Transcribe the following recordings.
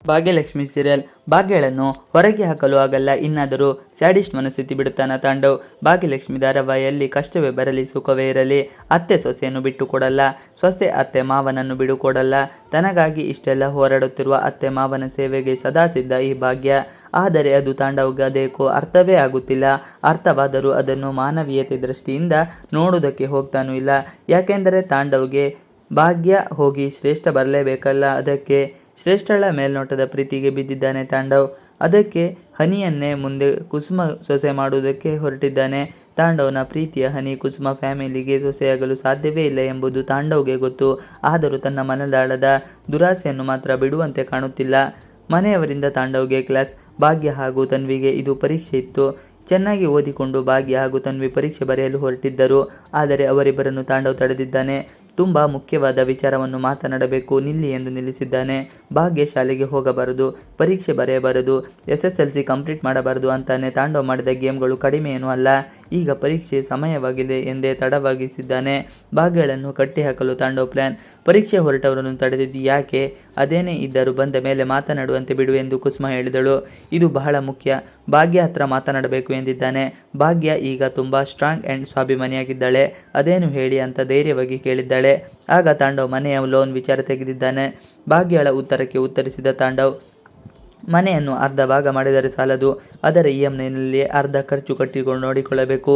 Bhagyalakshmi serial. ಭಾಗ್ಯಳನ್ನು ಹೊರಗೆ ಹಾಕಲು ಆಗಲ್ಲ, ಇನ್ನಾದರೂ ಸ್ಯಾಡಿಸ್ಟ್ ಮನಸ್ಥಿತಿ ಬಿಡುತ್ತಾನ ತಾಂಡವ್. ಭಾಗ್ಯಲಕ್ಷ್ಮಿ ಧಾರಾವಾಹಿಯಲ್ಲಿ ಕಷ್ಟವೇ ಬರಲಿ ಸುಖವೇ ಇರಲಿ, ಅತ್ತೆ ಸೊಸೆಯನ್ನು ಬಿಟ್ಟು ಕೊಡಲ್ಲ, ಸೊಸೆ ಅತ್ತೆ ಮಾವನನ್ನು ಬಿಡು ಕೊಡಲ್ಲ. ತನಗಾಗಿ ಇಷ್ಟೆಲ್ಲ ಹೋರಾಡುತ್ತಿರುವ ಅತ್ತೆ ಮಾವನ ಸೇವೆಗೆ ಸದಾ ಸಿದ್ಧ ಈ ಭಾಗ್ಯ. ಆದರೆ ಅದು ತಾಂಡವ್ಗೆ ಅದೇಕೋ ಅರ್ಥವೇ ಆಗುತ್ತಿಲ್ಲ. ಅರ್ಥವಾದರೂ ಅದನ್ನು ಮಾನವೀಯತೆ ದೃಷ್ಟಿಯಿಂದ ನೋಡುವುದಕ್ಕೆ ಹೋಗ್ತಾನೂ ಇಲ್ಲ. ಯಾಕೆಂದರೆ ತಾಂಡವ್ಗೆ ಭಾಗ್ಯ ಹೋಗಿ ಶ್ರೇಷ್ಠ ಬರಲೇಬೇಕಲ್ಲ. ಅದಕ್ಕೆ ಶ್ರೇಷ್ಠಳ ಮೇಲ್ನೋಟದ ಪ್ರೀತಿಗೆ ಬಿದ್ದಿದ್ದಾನೆ ತಾಂಡವ್. ಅದಕ್ಕೆ ಹನಿಯನ್ನೇ ಮುಂದೆ ಕುಸುಮ ಸೊಸೆ ಮಾಡುವುದಕ್ಕೆ ಹೊರಟಿದ್ದಾನೆ. ತಾಂಡವ್ನ ಪ್ರೀತಿಯ ಹನಿ ಕುಸುಮ ಫ್ಯಾಮಿಲಿಗೆ ಸೊಸೆಯಾಗಲು ಸಾಧ್ಯವೇ ಇಲ್ಲ ಎಂಬುದು ತಾಂಡವ್ಗೆ ಗೊತ್ತು. ಆದರೂ ತನ್ನ ಮನದಾಳದ ದುರಾಸೆಯನ್ನು ಮಾತ್ರ ಬಿಡುವಂತೆ ಕಾಣುತ್ತಿಲ್ಲ. ಮನೆಯವರಿಂದ ತಾಂಡವ್ಗೆ ಕ್ಲಾಸ್. ಭಾಗ್ಯ ಹಾಗೂ ತನ್ವಿಗೆ ಇದು ಪರೀಕ್ಷೆ ಇತ್ತು. ಚೆನ್ನಾಗಿ ಓದಿಕೊಂಡು ಭಾಗ್ಯ ಹಾಗೂ ತನ್ವಿ ಪರೀಕ್ಷೆ ಬರೆಯಲು ಹೊರಟಿದ್ದರು. ಆದರೆ ಅವರಿಬ್ಬರನ್ನು ತಾಂಡವ್ ತಡೆದಿದ್ದಾನೆ. ತುಂಬ ಮುಖ್ಯವಾದ ವಿಚಾರವನ್ನು ಮಾತನಾಡಬೇಕು, ನಿಲ್ಲಿ ಎಂದು ನಿಲ್ಲಿಸಿದ್ದಾನೆ. ಭಾಗ್ಯ ಶಾಲೆಗೆ ಹೋಗಬಾರದು, ಪರೀಕ್ಷೆ ಬರೆಯಬಾರದು, SSLC ಕಂಪ್ಲೀಟ್ ಮಾಡಬಾರದು ಅಂತಾನೆ. ತಾಂಡವ್ ಮಾಡಿದ ಗೇಮ್ಗಳು ಕಡಿಮೆಯೇನೂ ಅಲ್ಲ. ಈಗ ಪರೀಕ್ಷೆ ಸಮಯವಾಗಿದೆ ಎಂದೇ ತಡವಾಗಿಸಿದ್ದಾನೆ. ಭಾಗ್ಯಗಳನ್ನು ಕಟ್ಟಿ ಹಾಕಲು ತಾಂಡವ್ ಪ್ಲಾನ್. ಪರೀಕ್ಷೆ ಹೊರಟವರನ್ನು ತಡೆದಿದ್ದು ಯಾಕೆ? ಅದೇನೇ ಇದ್ದರೂ ಬಂದ ಮೇಲೆ ಮಾತನಾಡುವಂತೆ ಬಿಡು ಎಂದು ಕುಸುಮ ಹೇಳಿದಳು. ಇದು ಬಹಳ ಮುಖ್ಯ, ಭಾಗ್ಯ ಹತ್ರ ಮಾತನಾಡಬೇಕು ಎಂದಿದ್ದಾನೆ. ಭಾಗ್ಯ ಈಗ ತುಂಬ ಸ್ಟ್ರಾಂಗ್ ಆ್ಯಂಡ್ ಸ್ವಾಭಿಮಾನಿಯಾಗಿದ್ದಾಳೆ. ಅದೇನು ಹೇಳಿ ಅಂತ ಧೈರ್ಯವಾಗಿ ಕೇಳಿದ್ದಾಳೆ. ಆಗ ತಾಂಡವ್ ಮನೆಯ ಲೋನ್ ವಿಚಾರ ತೆಗೆದಿದ್ದಾನೆ. ಭಾಗ್ಯಳ ಉತ್ತರಕ್ಕೆ ಉತ್ತರಿಸಿದ ತಾಂಡವ್, ಮನೆಯನ್ನು ಅರ್ಧ ಭಾಗ ಮಾಡಿದರೆ ಸಾಲದು, ಅದರ EMIನಲ್ಲಿ ಅರ್ಧ ಖರ್ಚು ಕಟ್ಟಿಕೊಂಡು ನೋಡಿಕೊಳ್ಳಬೇಕು.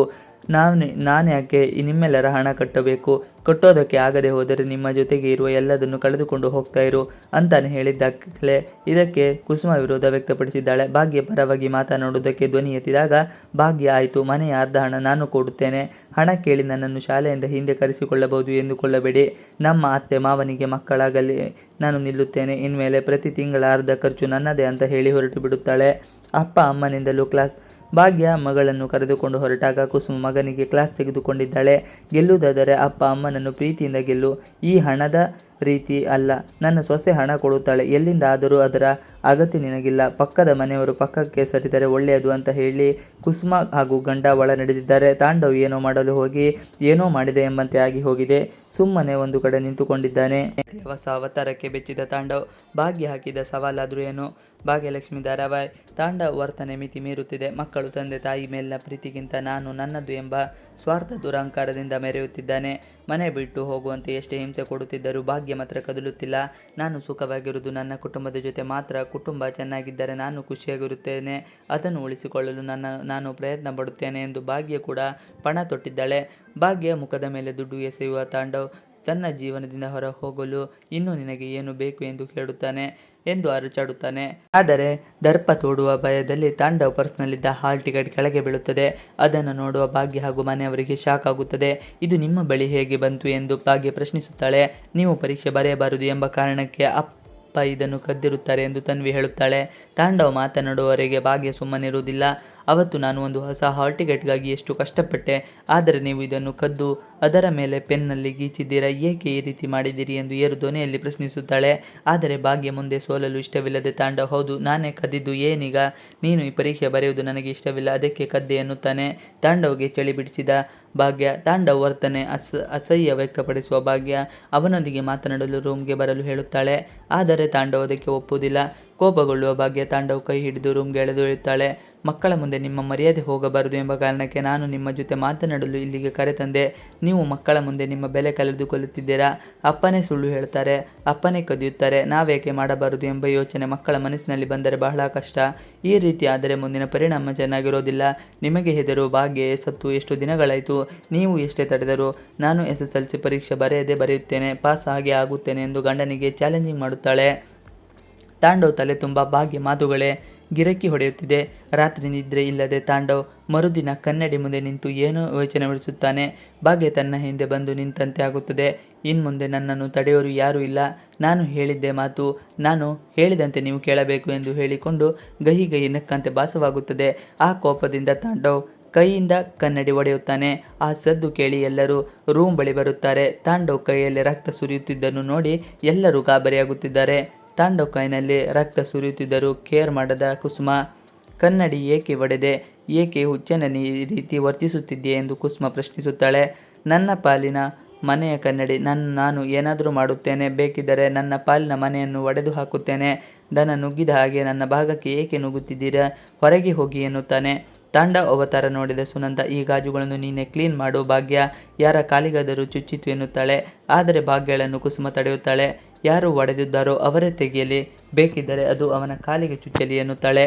ನಾನ್ಯಾಕೆ ನಿಮ್ಮೆಲ್ಲರ ಹಣ ಕಟ್ಟಬೇಕು? ಕಟ್ಟೋದಕ್ಕೆ ಆಗದೆ ಹೋದರೆ ನಿಮ್ಮ ಜೊತೆಗೆ ಇರುವ ಎಲ್ಲದನ್ನು ಕಳೆದುಕೊಂಡು ಹೋಗ್ತಾ ಇರು ಅಂತಾನೆ ಹೇಳಿದ್ದಾಗಲೇ ಇದಕ್ಕೆ ಕುಸುಮ ವಿರೋಧ ವ್ಯಕ್ತಪಡಿಸಿದ್ದಾಳೆ. ಭಾಗ್ಯ ಪರವಾಗಿ ಮಾತನಾಡುವುದಕ್ಕೆ ಧ್ವನಿ ಎತ್ತಿದಾಗ ಭಾಗ್ಯ, ಆಯಿತು, ಮನೆಯ ಅರ್ಧ ಹಣ ನಾನು ಕೊಡುತ್ತೇನೆ. ಹಣ ಕೇಳಿ ನನ್ನನ್ನು ಶಾಲೆಯಿಂದ ಹಿಂದೆ ಕರೆಸಿಕೊಳ್ಳಬಹುದು ಎಂದುಕೊಳ್ಳಬೇಡಿ. ನಮ್ಮ ಅತ್ತೆ ಮಾವನಿಗೆ ಮಕ್ಕಳಾಗಲಿ ನಾನು ನಿಲ್ಲುತ್ತೇನೆ. ಇನ್ಮೇಲೆ ಪ್ರತಿ ತಿಂಗಳ ಅರ್ಧ ಖರ್ಚು ನನ್ನದೇ ಅಂತ ಹೇಳಿ ಹೊರಟು ಬಿಡುತ್ತಾಳೆ. ಅಪ್ಪ ಅಮ್ಮನಿಂದಲೂ ಕ್ಲಾಸ್. ಭಾಗ್ಯ ಮಗಳನ್ನು ಕರೆದುಕೊಂಡು ಹೊರಟಾಗ ಕುಸುಮ ಮಗನಿಗೆ ಕ್ಲಾಸ್ ತೆಗೆದುಕೊಂಡಿದ್ದಾಳೆ. ಗೆಲ್ಲುವುದಾದರೆ ಅಪ್ಪ ಅಮ್ಮನನ್ನು ಪ್ರೀತಿಯಿಂದ ಗೆಲ್ಲು, ಈ ಹಣದ ರೀತಿ ಅಲ್ಲ. ನನ್ನ ಸೊಸೆ ಹಣ ಕೊಡುತ್ತಾಳೆ, ಎಲ್ಲಿಂದ ಆದರೂ ಅದರ ಅಗತ್ಯ ನಿನಗಿಲ್ಲ. ಪಕ್ಕದ ಮನೆಯವರು ಪಕ್ಕಕ್ಕೆ ಸರಿದರೆ ಒಳ್ಳೆಯದು ಅಂತ ಹೇಳಿ ಕುಸುಮ ಹಾಗೂ ಗಂಡ ಒಳ ನಡೆದಿದ್ದಾರೆ. ತಾಂಡವ್ ಏನೋ ಮಾಡಲು ಹೋಗಿ ಏನೋ ಮಾಡಿದೆ ಎಂಬಂತೆ ಆಗಿ ಹೋಗಿದೆ. ಸುಮ್ಮನೆ ಒಂದು ಕಡೆ ನಿಂತುಕೊಂಡಿದ್ದಾನೆ. ಹೊಸ ಅವತಾರಕ್ಕೆ ಬೆಚ್ಚಿದ ತಾಂಡವ್. ಭಾಗ್ಯ ಹಾಕಿದ ಸವಾಲಾದರೂ ಏನು? ಭಾಗ್ಯಲಕ್ಷ್ಮಿ ಧಾರಾವಾಹಿ. ತಾಂಡವ್ ವರ್ತನೆ ಮಿತಿ ಮೀರುತ್ತಿದೆ. ಮಕ್ಕಳು ತಂದೆ ತಾಯಿ ಮೇಲಿನ ಪ್ರೀತಿಗಿಂತ ನಾನು ನನ್ನದು ಎಂಬ ಸ್ವಾರ್ಥ ದುರಹಂಕಾರದಿಂದ ಮೆರೆಯುತ್ತಿದ್ದಾನೆ. ಮನೆ ಬಿಟ್ಟು ಹೋಗುವಂತೆ ಎಷ್ಟೇ ಹಿಂಸೆ ಕೊಡುತ್ತಿದ್ದರೂ ಭಾಗ್ಯ ಮಾತ್ರ ಕದಲುತ್ತಿಲ್ಲ. ನಾನು ಸುಖವಾಗಿರುವುದು ನನ್ನ ಕುಟುಂಬದ ಜೊತೆ ಮಾತ್ರ. ಕುಟುಂಬ ಚೆನ್ನಾಗಿದ್ದರೆ ನಾನು ಖುಷಿಯಾಗಿರುತ್ತೇನೆ. ಅದನ್ನು ಉಳಿಸಿಕೊಳ್ಳಲು ನಾನು ಪ್ರಯತ್ನ ಪಡುತ್ತೇನೆ ಎಂದು ಭಾಗ್ಯ ಕೂಡ ಪಣ ತೊಟ್ಟಿದ್ದಾಳೆ. ಭಾಗ್ಯ ಮುಖದ ಮೇಲೆ ದುಡ್ಡು ಎಸೆಯುವ ತಾಂಡವ್ ತನ್ನ ಜೀವನದಿಂದ ಹೊರ ಹೋಗಲು ಇನ್ನೂ ನಿನಗೆ ಏನು ಬೇಕು ಎಂದು ಕೇಳುತ್ತಾನೆ ಎಂದು ಅರಚಾಡುತ್ತಾನೆ. ಆದರೆ ದರ್ಪ ತೋಡುವ ಭಯದಲ್ಲಿ ತಾಂಡವ್ ಪರ್ಸ್ನಲ್ಲಿದ್ದ ಹಾಲ್ ಟಿಕೆಟ್ ಕೆಳಗೆ ಬೀಳುತ್ತದೆ. ಅದನ್ನು ನೋಡುವ ಭಾಗ್ಯ ಹಾಗೂ ಮನೆಯವರಿಗೆ ಶಾಕ್ ಆಗುತ್ತದೆ. ಇದು ನಿಮ್ಮ ಬಳಿ ಹೇಗೆ ಬಂತು ಎಂದು ಭಾಗ್ಯ ಪ್ರಶ್ನಿಸುತ್ತಾಳೆ. ನೀವು ಪರೀಕ್ಷೆ ಬರೆಯಬಾರದು ಎಂಬ ಕಾರಣಕ್ಕೆ ಅಪ್ಪ ಇದನ್ನು ಕದ್ದಿರುತ್ತಾರೆ ಎಂದು ತನ್ವಿ ಹೇಳುತ್ತಾಳೆ. ತಾಂಡವ್ ಮಾತನಾಡುವವರೆಗೆ ಭಾಗ್ಯ ಸುಮ್ಮನಿರುವುದಿಲ್ಲ. ಅವತ್ತು ನಾನು ಒಂದು ಹೊಸ ಹಾಲ್ ಟಿಕೆಟ್ಗಾಗಿ ಎಷ್ಟು ಕಷ್ಟಪಟ್ಟೆ, ಆದರೆ ನೀವು ಇದನ್ನು ಕದ್ದು ಅದರ ಮೇಲೆ ಪೆನ್ನಲ್ಲಿ ಗೀಚಿದ್ದೀರಾ, ಏಕೆ ಈ ರೀತಿ ಮಾಡಿದ್ದೀರಿ ಎಂದು ಏರು ಧ್ವನಿಯಲ್ಲಿ ಪ್ರಶ್ನಿಸುತ್ತಾಳೆ. ಆದರೆ ಭಾಗ್ಯ ಮುಂದೆ ಸೋಲಲು ಇಷ್ಟವಿಲ್ಲದೆ ತಾಂಡವ್, ಹೌದು ನಾನೇ ಕದ್ದಿದ್ದು, ಏನೀಗ? ನೀನು ಈ ಪರೀಕ್ಷೆ ಬರೆಯುವುದು ನನಗೆ ಇಷ್ಟವಿಲ್ಲ, ಅದಕ್ಕೆ ಕದ್ದೆ ಎನ್ನುತ್ತಾನೆ. ತಾಂಡವ್ಗೆ ಚಳಿ ಬಿಡಿಸಿದ ಭಾಗ್ಯ. ತಾಂಡವ್ ವರ್ತನೆ ಅಸಹ್ಯ ವ್ಯಕ್ತಪಡಿಸುವ ಭಾಗ್ಯ ಅವನೊಂದಿಗೆ ಮಾತನಾಡಲು ರೂಮ್ಗೆ ಬರಲು ಹೇಳುತ್ತಾಳೆ. ಆದರೆ ತಾಂಡವ್ ಅದಕ್ಕೆ ಒಪ್ಪುವುದಿಲ್ಲ. ಕೋಪಗೊಳ್ಳುವ ಭಾಗ್ಯ ತಾಂಡವ್ ಕೈ ಹಿಡಿದು ರೂಮ್ಗೆ ಎಳೆದೊಯ್ಯುತ್ತಾಳೆ. ಮಕ್ಕಳ ಮುಂದೆ ನಿಮ್ಮ ಮರ್ಯಾದೆ ಹೋಗಬಾರದು ಎಂಬ ಕಾರಣಕ್ಕೆ ನಾನು ನಿಮ್ಮ ಜೊತೆ ಮಾತನಾಡಲು ಇಲ್ಲಿಗೆ ಕರೆತಂದೆ. ನೀವು ಮಕ್ಕಳ ಮುಂದೆ ನಿಮ್ಮ ಬೆಲೆ ಕಳೆದುಕೊಳ್ಳುತ್ತಿದ್ದೀರಾ. ಅಪ್ಪನೇ ಸುಳ್ಳು ಹೇಳ್ತಾರೆ, ಅಪ್ಪನೇ ಕದಿಯುತ್ತಾರೆ, ನಾವೇಕೆ ಮಾಡಬಾರದು ಎಂಬ ಯೋಚನೆ ಮಕ್ಕಳ ಮನಸ್ಸಿನಲ್ಲಿ ಬಂದರೆ ಬಹಳ ಕಷ್ಟ. ಈ ರೀತಿ ಆದರೆ ಮುಂದಿನ ಪರಿಣಾಮ ಚೆನ್ನಾಗಿರೋದಿಲ್ಲ. ನಿಮಗೆ ಹೆದರುವ ಭಾಗ್ಯ ಸತ್ತು ಎಷ್ಟು ದಿನಗಳಾಯಿತು? ನೀವು ಎಷ್ಟೇ ತಡೆದರೂ ನಾನು SSLC ಪರೀಕ್ಷೆ ಬರೆಯುತ್ತೇನೆ, ಪಾಸ್ ಆಗೇ ಆಗುತ್ತೇನೆ ಎಂದು ಗಂಡನಿಗೆ ಚಾಲೆಂಜಿಂಗ್ ಮಾಡುತ್ತಾಳೆ. ತಾಂಡವ್ ತಲೆ ತುಂಬ ಭಾಗ್ಯ ಮಾತುಗಳೇ ಗಿರಕಿ ಹೊಡೆಯುತ್ತಿದೆ. ರಾತ್ರಿ ನಿದ್ರೆ ಇಲ್ಲದೆ ತಾಂಡವ್ ಮರುದಿನ ಕನ್ನಡಿ ಮುಂದೆ ನಿಂತು ಏನೋ ಯೋಚನೆ ನಡೆಸುತ್ತಾನೆ. ಭಾಗ್ಯ ತನ್ನ ಹಿಂದೆ ಬಂದು ನಿಂತಂತೆ ಆಗುತ್ತದೆ. ಇನ್ಮುಂದೆ ನನ್ನನ್ನು ತಡೆಯೋರು ಯಾರೂ ಇಲ್ಲ. ನಾನು ಹೇಳಿದ್ದೆ ಮಾತು, ನಾನು ಹೇಳಿದಂತೆ ನೀವು ಕೇಳಬೇಕು ಎಂದು ಹೇಳಿಕೊಂಡು ಗಹಿ ಗಹಿ ನಕ್ಕಂತೆ ಭಾಸವಾಗುತ್ತದೆ. ಆ ಕೋಪದಿಂದ ತಾಂಡವ್ ಕೈಯಿಂದ ಕನ್ನಡಿ ಒಡೆಯುತ್ತಾನೆ. ಆ ಸದ್ದು ಕೇಳಿ ಎಲ್ಲರೂ ರೂಮ್ ಬಳಿ ಬರುತ್ತಾರೆ. ತಾಂಡವ್ ಕೈಯಲ್ಲಿ ರಕ್ತ ಸುರಿಯುತ್ತಿದ್ದನ್ನು ನೋಡಿ ಎಲ್ಲರೂ ಗಾಬರಿಯಾಗುತ್ತಿದ್ದಾರೆ. ತಾಂಡವ್ ಕೈನಲ್ಲಿ ರಕ್ತ ಸುರಿಯುತ್ತಿದ್ದರೂ ಕೇರ್ ಮಾಡದ ಕುಸುಮ, ಕನ್ನಡಿ ಏಕೆ ಒಡೆದೆ, ಏಕೆ ಹುಚ್ಚನ ರೀತಿ ವರ್ತಿಸುತ್ತಿದೆಯೇ ಎಂದು ಕುಸುಮ ಪ್ರಶ್ನಿಸುತ್ತಾಳೆ. ನನ್ನ ಪಾಲಿನ ಮನೆಯ ಕನ್ನಡಿ, ನಾನು ಏನಾದರೂ ಮಾಡುತ್ತೇನೆ, ಬೇಕಿದ್ದರೆ ನನ್ನ ಪಾಲಿನ ಮನೆಯನ್ನು ಒಡೆದು ಹಾಕುತ್ತೇನೆ. ದನ ನುಗ್ಗಿದ ಹಾಗೆ ನನ್ನ ಭಾಗಕ್ಕೆ ಏಕೆ ನುಗ್ಗುತ್ತಿದ್ದೀರಾ, ಹೊರಗೆ ಹೋಗಿ ಎನ್ನುತ್ತಾನೆ. ತಾಂಡವ್ ಅವತಾರ ನೋಡಿದ ಸುನಂದ, ಈ ಗಾಜುಗಳನ್ನು ನೀನೆ ಕ್ಲೀನ್ ಮಾಡು ಭಾಗ್ಯ, ಯಾರ ಕಾಲಿಗಾದರೂ ಚುಚ್ಚಿತು ಎನ್ನುತ್ತಾಳೆ. ಆದರೆ ಭಾಗ್ಯಳನ್ನು ಕುಸುಮ ತಡೆಯುತ್ತಾಳೆ. ಯಾರು ಒಡೆದಿದ್ದಾರೋ ಅವರೇ ತೆಗೆಯಲಿ, ಬೇಕಿದ್ದರೆ ಅದು ಅವನ ಕಾಲಿಗೆ ಚುಚ್ಚಲಿ ಎನ್ನುತ್ತಾಳೆ.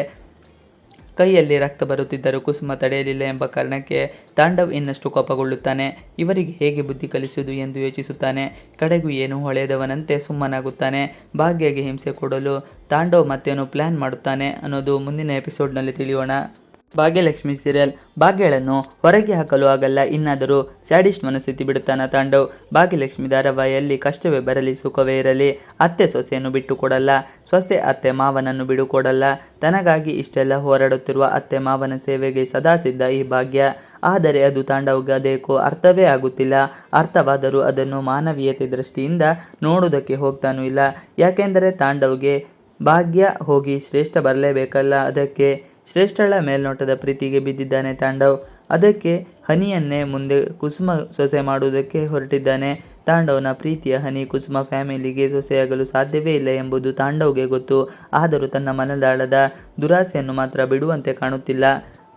ಕೈಯಲ್ಲಿ ರಕ್ತ ಬರುತ್ತಿದ್ದರೂ ಕುಸುಮ ತಡೆಯಲಿಲ್ಲ ಎಂಬ ಕಾರಣಕ್ಕೆ ತಾಂಡವ್ ಇನ್ನಷ್ಟು ಕೋಪಗೊಳ್ಳುತ್ತಾನೆ. ಇವರಿಗೆ ಹೇಗೆ ಬುದ್ಧಿ ಕಲಿಸುವುದು ಎಂದು ಯೋಚಿಸುತ್ತಾನೆ. ಕಡೆಗೂ ಏನು ಹೊಳೆಯದವನಂತೆ ಸುಮ್ಮನಾಗುತ್ತಾನೆ. ಭಾಗ್ಯಗೆ ಹಿಂಸೆ ಕೊಡಲು ತಾಂಡವ್ ಮತ್ತೇನೋ ಪ್ಲ್ಯಾನ್ ಮಾಡುತ್ತಾನೆ ಅನ್ನೋದು ಮುಂದಿನ ಎಪಿಸೋಡ್ನಲ್ಲಿ ತಿಳಿಯೋಣ. ಭಾಗ್ಯಲಕ್ಷ್ಮಿ ಸೀರಿಯಲ್. ಭಾಗ್ಯಳನ್ನು ಹೊರಗೆ ಹಾಕಲು ಆಗಲ್ಲ, ಇನ್ನಾದರೂ ಸ್ಯಾಡಿಸ್ಟ್ ಮನಸ್ಥಿತಿ ಬಿಡುತ್ತಾನ ತಾಂಡವ್. ಭಾಗ್ಯಲಕ್ಷ್ಮಿ ಧಾರಾವಾಹಿಯಲ್ಲಿ ಕಷ್ಟವೇ ಬರಲಿ ಸುಖವೇ ಇರಲಿ, ಅತ್ತೆ ಸೊಸೆಯನ್ನು ಬಿಟ್ಟು ಕೊಡಲ್ಲ, ಸೊಸೆ ಅತ್ತೆ ಮಾವನನ್ನು ಬಿಡುಕೊಡಲ್ಲ. ತನಗಾಗಿ ಇಷ್ಟೆಲ್ಲ ಹೋರಾಡುತ್ತಿರುವ ಅತ್ತೆ ಮಾವನ ಸೇವೆಗೆ ಸದಾ ಸಿದ್ಧ ಈ ಭಾಗ್ಯ. ಆದರೆ ಅದು ತಾಂಡವ್ಗೆ ಅದೇಕೋ ಅರ್ಥವೇ ಆಗುತ್ತಿಲ್ಲ. ಅರ್ಥವಾದರೂ ಅದನ್ನು ಮಾನವೀಯತೆ ದೃಷ್ಟಿಯಿಂದ ನೋಡುವುದಕ್ಕೆ ಹೋಗ್ತಾನೂ ಇಲ್ಲ. ಯಾಕೆಂದರೆ ತಾಂಡವ್ಗೆ ಭಾಗ್ಯ ಹೋಗಿ ಶ್ರೇಷ್ಠ ಬರಲೇಬೇಕಲ್ಲ, ಅದಕ್ಕೆ ಶ್ರೇಷ್ಠಳ ಮೇಲ್ನೋಟದ ಪ್ರೀತಿಗೆ ಬಿದ್ದಿದ್ದಾನೆ ತಾಂಡವ್. ಅದಕ್ಕೆ ಹನಿಯನ್ನೇ ಮುಂದೆ ಕುಸುಮ ಸೊಸೆ ಮಾಡುವುದಕ್ಕೆ ಹೊರಟಿದ್ದಾನೆ. ತಾಂಡವ್ನ ಪ್ರೀತಿಯ ಹನಿ ಕುಸುಮ ಫ್ಯಾಮಿಲಿಗೆ ಸೊಸೆಯಾಗಲು ಸಾಧ್ಯವೇ ಇಲ್ಲ ಎಂಬುದು ತಾಂಡವ್ಗೆ ಗೊತ್ತು. ಆದರೂ ತನ್ನ ಮನದಾಳದ ದುರಾಸೆಯನ್ನು ಮಾತ್ರ ಬಿಡುವಂತೆ ಕಾಣುತ್ತಿಲ್ಲ.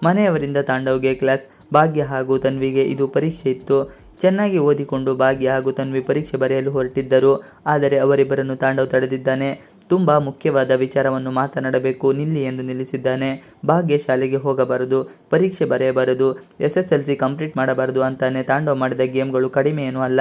ಮನೆಯವರಿಂದ ತಾಂಡವ್ಗೆ ಕ್ಲಾಸ್. ಭಾಗ್ಯ ಹಾಗೂ ತನ್ವಿಗೆ ಇದು ಪರೀಕ್ಷೆ ಇತ್ತು. ಚೆನ್ನಾಗಿ ಓದಿಕೊಂಡು ಭಾಗ್ಯ ಹಾಗೂ ತನ್ವಿ ಪರೀಕ್ಷೆ ಬರೆಯಲು ಹೊರಟಿದ್ದರು. ಆದರೆ ಅವರಿಬ್ಬರನ್ನು ತಾಂಡವ್ ತಡೆದಿದ್ದಾನೆ. ತುಂಬ ಮುಖ್ಯವಾದ ವಿಚಾರವನ್ನು ಮಾತನಾಡಬೇಕು, ನಿಲ್ಲಿ ಎಂದು ನಿಲ್ಲಿಸಿದ್ದಾನೆ. ಭಾಗ್ಯ ಶಾಲೆಗೆ ಹೋಗಬಾರದು, ಪರೀಕ್ಷೆ ಬರೆಯಬಾರದು, SSLC ಕಂಪ್ಲೀಟ್ ಮಾಡಬಾರದು ಅಂತಾನೆ. ತಾಂಡವ್ ಮಾಡಿದ ಗೇಮ್ಗಳು ಕಡಿಮೆ ಏನೂ ಅಲ್ಲ.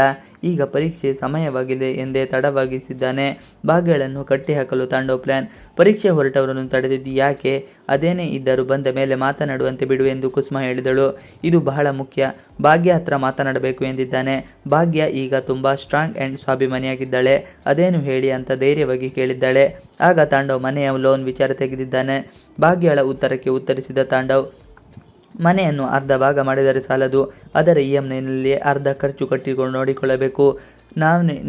ಈಗ ಪರೀಕ್ಷೆ ಸಮಯವಾಗಿದೆ ಎಂದೇ ತಡವಾಗಿಸಿದ್ದಾನೆ. ಭಾಗ್ಯಗಳನ್ನು ಕಟ್ಟಿಹಾಕಲು ತಾಂಡವ್ ಪ್ಲ್ಯಾನ್. ಪರೀಕ್ಷೆ ಹೊರಟವರನ್ನು ತಡೆದಿದ್ದು ಯಾಕೆ, ಅದೇನೇ ಇದ್ದರೂ ಬಂದ ಮೇಲೆ ಮಾತನಾಡುವಂತೆ ಬಿಡು ಎಂದು ಕುಸುಮ ಹೇಳಿದಳು. ಇದು ಬಹಳ ಮುಖ್ಯ, ಭಾಗ್ಯ ಹತ್ರ ಮಾತನಾಡಬೇಕು ಎಂದಿದ್ದಾನೆ. ಭಾಗ್ಯ ಈಗ ತುಂಬ ಸ್ಟ್ರಾಂಗ್ ಆ್ಯಂಡ್ ಸ್ವಾಭಿಮಾನಿಯಾಗಿದ್ದಾಳೆ, ಅದೇನು ಹೇಳಿ ಅಂತ ಧೈರ್ಯವಾಗಿ ಕೇಳಿದ್ದಾಳೆ. ಆಗ ತಾಂಡವ್ ಮನೆಯ ಲೋನ್ ವಿಚಾರ ತೆಗೆದಿದ್ದಾನೆ. ಭಾಗ್ಯಳ ಉತ್ತರಕ್ಕೆ ಉತ್ತರಿಸಿದ ತಾಂಡವ್, ಮನೆಯನ್ನು ಅರ್ಧ ಭಾಗ ಮಾಡಿದರೆ ಸಾಲದು, ಅದರ EMIನಲ್ಲಿ ಅರ್ಧ ಖರ್ಚು ಕಟ್ಟಿಕೊಂಡು ನೋಡಿಕೊಳ್ಳಬೇಕು.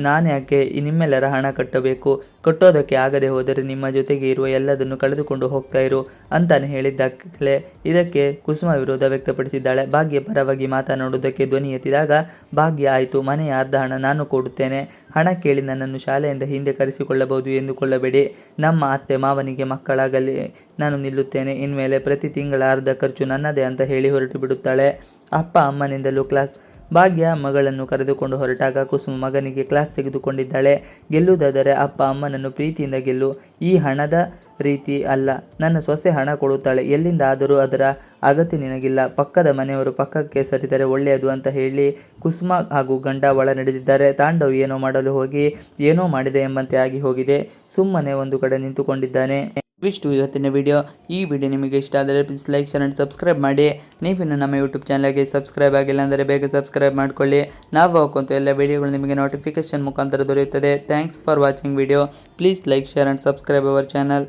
ನಾನ್ಯಾಕೆ ನಿಮ್ಮೆಲ್ಲರ ಹಣ ಕಟ್ಟಬೇಕು, ಕಟ್ಟೋದಕ್ಕೆ ಆಗದೆ ಹೋದರೆ ನಿಮ್ಮ ಜೊತೆಗೆ ಇರುವ ಎಲ್ಲದನ್ನು ಕಳೆದುಕೊಂಡು ಹೋಗ್ತಾ ಇರು ಅಂತಾನೆ ಹೇಳಿದ್ದಾಗಲೇ ಇದಕ್ಕೆ ಕುಸುಮ ವಿರೋಧ ವ್ಯಕ್ತಪಡಿಸಿದ್ದಾಳೆ. ಭಾಗ್ಯ ಪರವಾಗಿ ಮಾತನಾಡುವುದಕ್ಕೆ ಧ್ವನಿ ಎತ್ತಿದಾಗ ಭಾಗ್ಯ, ಆಯಿತು, ಮನೆಯ ಅರ್ಧ ಹಣ ನಾನು ಕೊಡುತ್ತೇನೆ, ಹಣ ಕೇಳಿ ನನ್ನನ್ನು ಶಾಲೆಯಿಂದ ಹಿಂದೆ ಕರೆಸಿಕೊಳ್ಳಬಹುದು ಎಂದುಕೊಳ್ಳಬೇಡಿ. ನಮ್ಮ ಅತ್ತೆ ಮಾವನಿಗೆ ಮಕ್ಕಳಾಗಲಿ ನಾನು ನಿಲ್ಲುತ್ತೇನೆ. ಇನ್ಮೇಲೆ ಪ್ರತಿ ತಿಂಗಳ ಅರ್ಧ ಖರ್ಚು ನನ್ನದೇ ಅಂತ ಹೇಳಿ ಹೊರಟು ಬಿಡುತ್ತಾಳೆ. ಅಪ್ಪ ಅಮ್ಮನಿಂದಲೂ ಕ್ಲಾಸ್. ಭಾಗ್ಯ ಮಗಳನ್ನು ಕರೆದುಕೊಂಡು ಹೊರಟಾಗ ಕುಸುಮ ಮಗನಿಗೆ ಕ್ಲಾಸ್ ತೆಗೆದುಕೊಂಡಿದ್ದಾಳೆ. ಗೆಲ್ಲುವುದಾದರೆ ಅಪ್ಪ ಅಮ್ಮನನ್ನು ಪ್ರೀತಿಯಿಂದ ಗೆಲ್ಲು, ಈ ಹಣದ ರೀತಿ ಅಲ್ಲ. ನನ್ನ ಸೊಸೆ ಹಣ ಕೊಡುತ್ತಾಳೆ, ಎಲ್ಲಿಂದ ಆದರೂ ಅದರ ಅಗತ್ಯ ನಿನಗಿಲ್ಲ. ಪಕ್ಕದ ಮನೆಯವರು ಪಕ್ಕಕ್ಕೆ ಸರಿದರೆ ಒಳ್ಳೆಯದು ಅಂತ ಹೇಳಿ ಕುಸುಮ ಹಾಗೂ ಗಂಡ ಒಳ ನಡೆದಿದ್ದಾರೆ. ತಾಂಡವ್ ಏನೋ ಮಾಡಲು ಹೋಗಿ ಏನೋ ಮಾಡಿದೆ ಎಂಬಂತೆ ಆಗಿ ಹೋಗಿದೆ. ಸುಮ್ಮನೆ ಒಂದು ಕಡೆ ನಿಂತುಕೊಂಡಿದ್ದಾನೆ. ಇವಿಷ್ಟು ಇವತ್ತಿನ ವಿಡಿಯೋ. ಈ ವಿಡಿಯೋ ನಿಮಗೆ ಇಷ್ಟ ಆದರೆ please like, share and subscribe ಮಾಡಿ. ನೀವಿನ್ನು ನಮ್ಮ ಯೂಟ್ಯೂಬ್ ಚಾನಲ್ಗೆ ಸಬ್ಸ್ಕ್ರೈಬ್ ಆಗಿಲ್ಲ ಅಂದರೆ ಬೇಗ ಸಬ್ಸ್ಕ್ರೈಬ್ ಮಾಡ್ಕೊಳ್ಳಿ. ನಾವು ಹಾಕುವಂಥ ಎಲ್ಲ ವಿಡಿಯೋಗಳು ನಿಮಗೆ ನೋಟಿಫಿಕೇಶನ್ ಮುಖಾಂತರ ದೊರೆಯುತ್ತದೆ. Thanks for watching video. Please like, share and subscribe our channel.